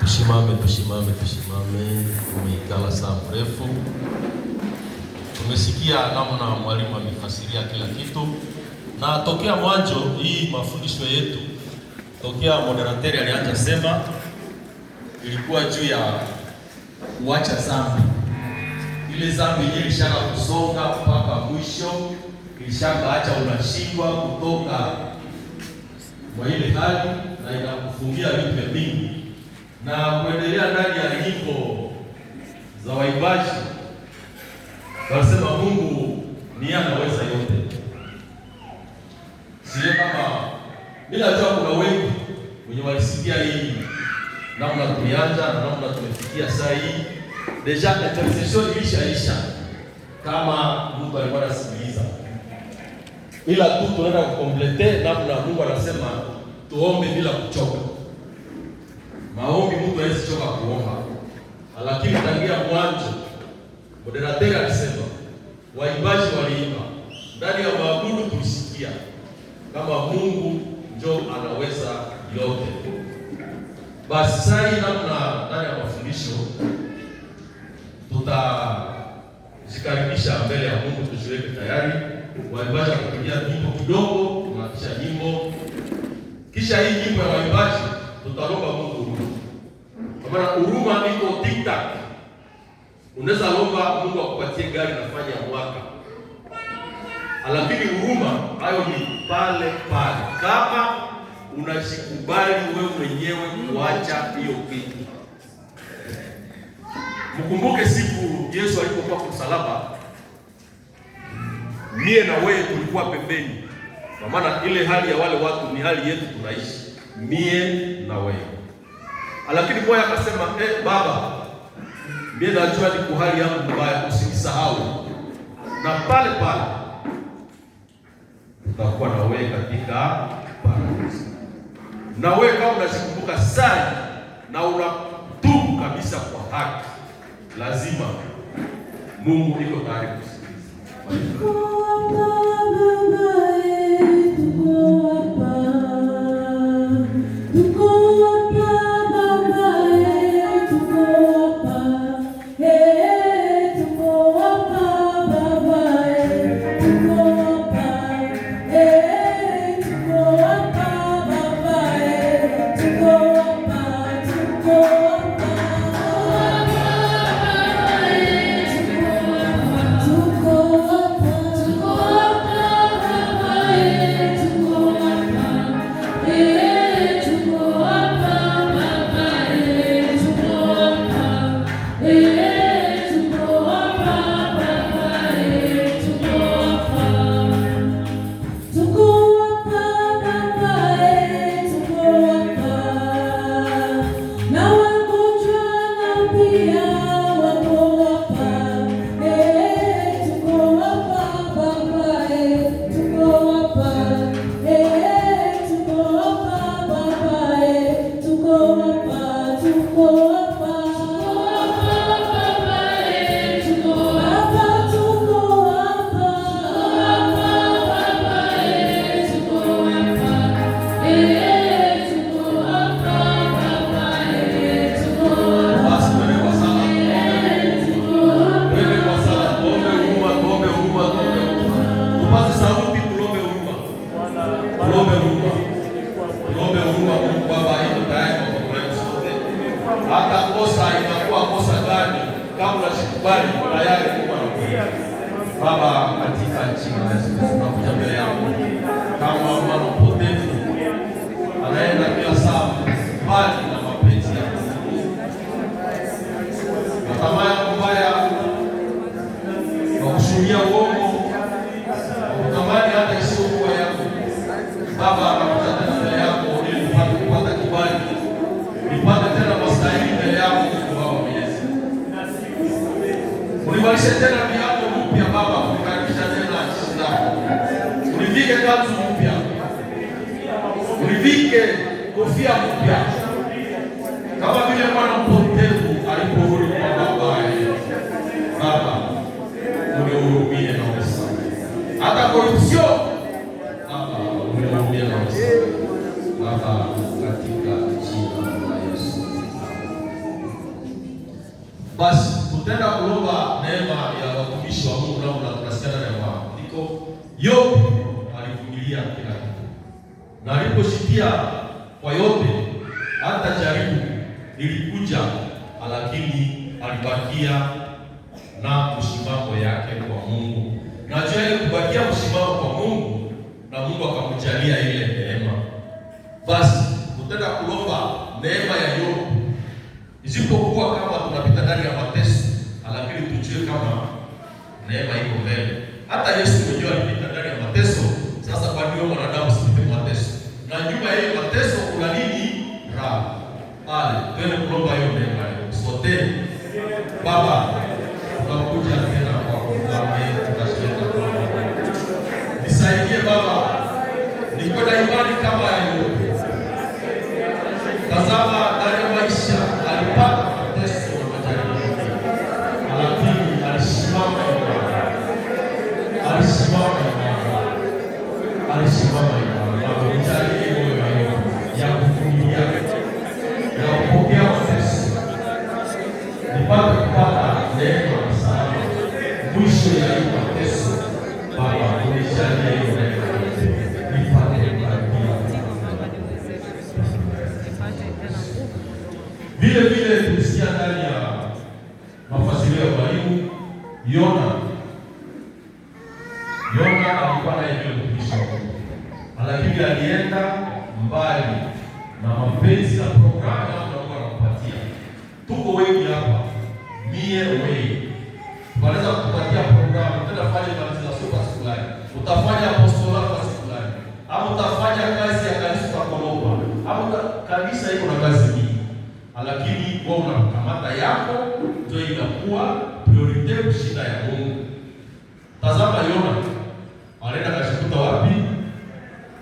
Tusimame. Tumeikala saa mrefu, tumesikia namna mwalimu amefasiria kila kitu, na tokea mwanzo hii mafundisho yetu, tokea moderateur alianza sema, ilikuwa juu ya kuacha dhambi. Ile dhambi ile ilishaka kusonga mpaka mwisho, ilishaka acha unashindwa kutoka kwa ile hali na inakufungia vitu vingi, na kuendelea ndani ya nyimbo za waimbaji wanasema Mungu ni anaweza yote. Sio kama bila jua, kuna wengi wenye walisikia hii namna tulianza na namna tumefikia saa hii. Deja intercession ilishaisha kama mtu alikuwa anasikiliza, ila tu tunaenda kukomplete namna Mungu anasema tuombe bila kuchoka. Maombi mtu hawezi choka kuomba, lakini tangia mwanzo moderateur alisema, waimbaji waliimba, ndani ya maabudu tulisikia kama Mungu ndio anaweza yote. Basi sasa namna ndani ya mafundisho tutajikaribisha mbele ya Mungu, tujiweke tayari. Waimbaji kupigia nyimbo kidogo, tunaacha nyimbo, kisha hii nyimbo ya waimbaji tutalomba Mungu huruma. Kwa maana huruma iko TikTok. Unaweza lomba Mungu akupatie gari nafanya ya mwaka, lakini huruma hayo ni pale pale, kama unashikubali wewe mwenyewe kuacha hiyo kitu. Mkumbuke siku Yesu alipokuwa kwa msalaba, mie na wewe tulikuwa pembeni, kwa maana ile hali ya wale watu ni hali yetu tunaishi, mie na wewe. Lakini moyo akasema, Baba, mie najua ni kuhali yangu mbaya, usinisahau. Na pale pale utakuwa na wewe katika paradiso. Na wewe kama unajikumbuka sana na unatubu kabisa kwa haki, lazima Mungu iko tayari kusikiliza. Hata kosa inakuwa kosa gani kama unashikubali tayari kwa Baba, katika jina la Yesu tunakuja mbele yako kama mwana mpotevu anaenda kila saa mbali na mapenzi yako. Natamani mbaya kwa kushuhudia uongo, natamani hata isiyokuwa yako Baba, anakuja tena mbele yako ili tupate kupata kibali, nipate tena mastahili mbele yako Baba Mwenyezi. Unibalishe tena viatu mpya Baba, unikaribisha tena chini yako. Univike kanzu mpya, univike kofia mpya, kama vile mwana mpotevu aliporudi kwa babaye. Baba, unihurumie na unisamehe. Hata korupsio Baba, unihurumie na unisamehe. Baba, katika jina la Yesu. Basi tutaenda kulomba neema ya watumishi wa Mungu na tunasikia ndani ya maandiko, yote alivumilia kila kitu, na aliposhikia kwa yote, hata jaribu lilikuja, lakini alibakia na msimamo yake kwa Mungu, na juu ya kubakia msimamo kwa Mungu, na Mungu akamjalia ile neema. Basi tutaenda kulomba neema ya Yobu, isipokuwa kama tunapita ndani ya mateso, lakini tujue kama neema iko mbele. Hata Yesu mwenyewe alipita ndani ya mateso. Sasa kwa nini mwanadamu sipite mateso? Na nyuma ya hiyo mateso kuna nini? Raha. Ale, twende kulomba hiyo neema leo. Sote Baba, tunakuja tena kwa kuomba, tunashika kwa nisaidie Baba, niko na imani kama ya Yobu. Tazama ndani ya maisha alipata mateso na majaribu, lakini alisimama imara. Nijalie moyo ya kuvumilia, ya kupokea mateso, nipate kupata neema sana mwisho ya hii mateso. Baba, unijalie hiyo neema, nipate kukaribia. Vile tulisikia ndani ya mafasirio ya mwalimu Yona alikuwa na ile mtumishi wa Mungu, lakini alienda mbali na mapenzi na programu Mungu anampatia. Tuko wengi hapa, wewe tunaweza kupatia programu, utafanya evangelisation kwa siku fulani, utafanya apostola kwa siku fulani, au utafanya kazi ya kanisa kwa Kolomba, au kanisa iko na kazi nyingi, lakini wewe unakamata yako ndio inakuwa priority kushinda ya Mungu. Tazama Yona alienda kashikuta wapi?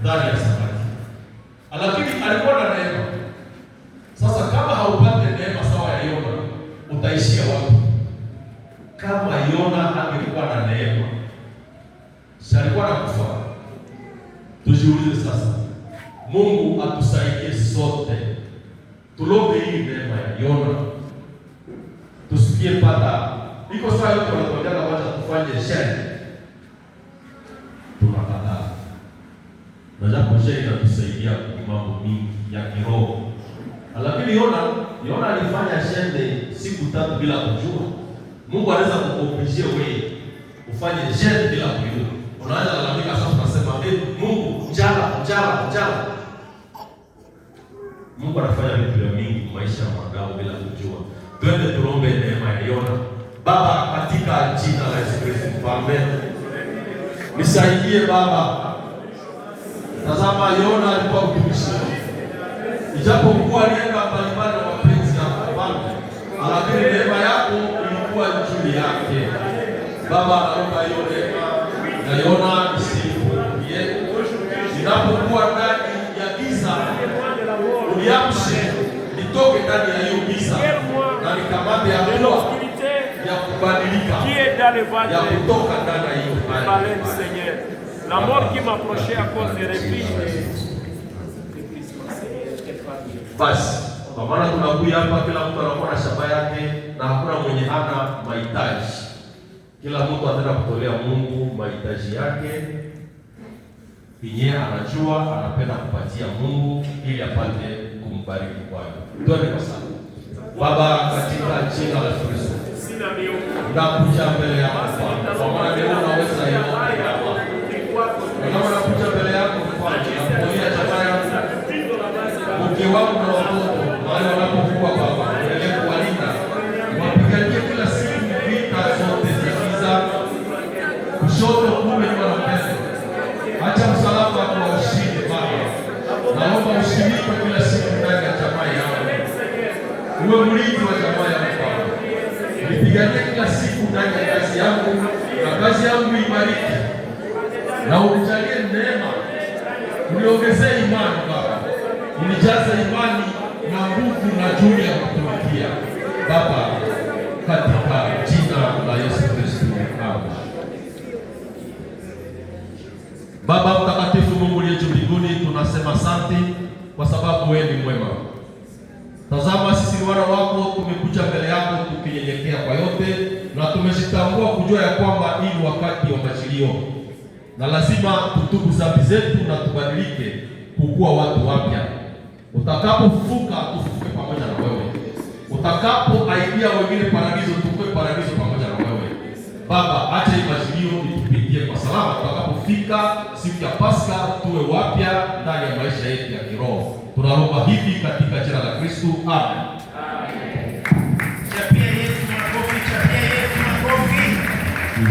Ndani ya samaki. Lakini alikuwa na neema. Sasa kama haupate neema sawa ya Yona, utaishia wapi? Kama Yona angekuwa na neema, si alikuwa anakufa? Tujiulize sasa. Mungu atusaidie sote. Tulombe hii neema ya Yona. Tusikie pata. Iko sawa yote wanataka wacha tufanye share. Tunakataa. Na japo share inatusaidia kwa mambo mingi ya kiroho. Lakini Yona alifanya shende siku 3 bila kujua. Mungu anaweza kukuopishia wewe ufanye shende bila kujua. Unaanza lalamika sasa unasema Mungu njala. Mungu anafanya vitu vya mingi maisha ya mwanadamu bila kujua. Twende tuombe neema ya Yona. Baba, katika jina la Yesu Kristo, amen. Nisaidie Baba. Tazama Yona alikuwa mtumishi. Ijapokuwa alienda mbalimbali na mapenzi ya Mungu, lakini neema yako ilikuwa juu yake. Baba, naomba hiyo neema na Yona isifukie. Ninapokuwa ndani ya giza, uniamshe nitoke ndani ya hiyo giza na nikamate hatua ya kubadilika, ya kutoka ndani ya hiyo Seigneur. La mort qui m'approchait à cause des refuges. Basi, kwa maana tunakuja hapa, kila mtu anakuwa na shamba yake na hakuna mwenye hana mahitaji. Kila mtu anataka kutolea Mungu mahitaji yake. Yeye anajua anapenda kupatia Mungu ili apate kumbariki kwake. Tuone kwa sana. Baba, katika jina la Yesu, nakuja mbele yako kwa maana leo unaweza yote Baba. Kama nakuja mbele yako kwa kuonia jamaa yangu, mke wangu na watoto wale wanapokuwa Baba, endelee kuwalinda, wapiganie kila siku vita zote za giza, kushoto kume kwa mbele. Acha msalaba kwa ushindi Baba. Naomba ushindi kwa kila siku ndani ya jamaa yangu. Uwe mlinzi wa jamaa yangu Baba. Nipiganie kila siku ndani ya kazi yangu, na kazi yangu ibariki. Na unijalie neema. Uniongezee imani Baba. Unijaze imani na nguvu na juhudi ya kutumikia Baba, katika jina la Yesu Kristo. Amen. Baba mtakatifu, Mungu uliye juu mbinguni, tunasema asante kwa sababu wewe ni mwema. Tazama sisi wana wako tumekuja mbele yako tukinyenyekea kwa yote, na tumejitambua kujua ya kwamba hii ni wakati wa majilio, na lazima tutubu dhambi zetu na tubadilike kukuwa watu wapya. Utakapofufuka tufufuke pamoja na wewe. Utakapoaidia wengine paradiso, tukue paradiso pamoja na wewe. Baba, acha hii majilio itupitie kwa salama. Tutakapofika siku ya Pasaka tuwe wapya ndani ya maisha yetu ya kiroho. Tunaomba hivi katika jina la Kristo. Amen. Chapia Yesu makofi, chapia Yesu makofi.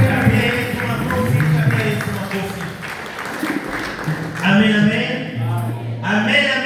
Chapia Yesu makofi, chapia Yesu makofi. Amen, amen. Amen.